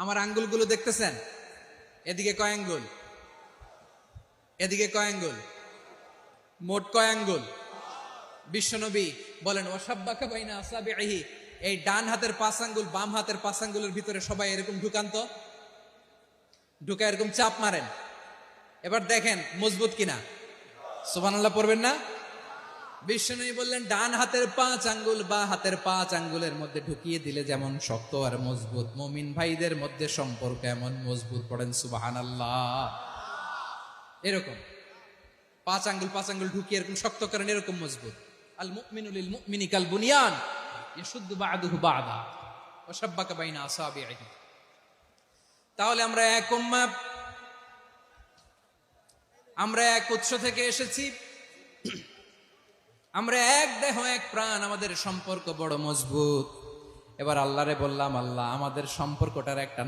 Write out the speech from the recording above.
আমার আঙ্গুলগুলো দেখতেছেন? এদিকে কয় আঙ্গুল, এদিকে কয় আঙ্গুল, মোট কয় আঙ্গুল? বিশ্বনবী বলেন ওয়াসাব্বাকা বাইনা আসাবিহি, এই ডান হাতের 5 আঙ্গুল বাম হাতের 5 আঙ্গুলের ভিতরে সবাই এরকম ঢুকান্ত, ঢুকা এরকম চাপ মারেন। এবার দেখেন মজবুত কিনা। সুবহানাল্লাহ পড়বেন না? বিশ্বনবী বললেন ডান হাতের 5 আঙ্গুল বা হাতের 5 আঙ্গুলের মধ্যে ঢুকিয়ে দিলে যেমন শক্ত আর মজবুত, মুমিন ভাইদের মধ্যে সম্পর্ক এমন মজবুত। পড়েন সুবহানাল্লাহ। এরকম 5 আঙ্গুল ঢুকিয়ে এরকম শক্ত করেন, এরকম মজবুত। আল মুমিনু লিল মুমিনি কাল বুনিয়ান ইয়াশুদ্দু বা'দুহু বা'দা ওয়া শাব্বাকা বাইনা আসাবিহি। তাহলে আমরা এক উম্মাহ, আমরা এক উৎস থেকে এসেছি, আমরা এক দেহ এক প্রাণ, আমাদের সম্পর্ক বড় মজবুত। এবার আল্লাহরে বললাম, আল্লাহ আমাদের সম্পর্কটার একটা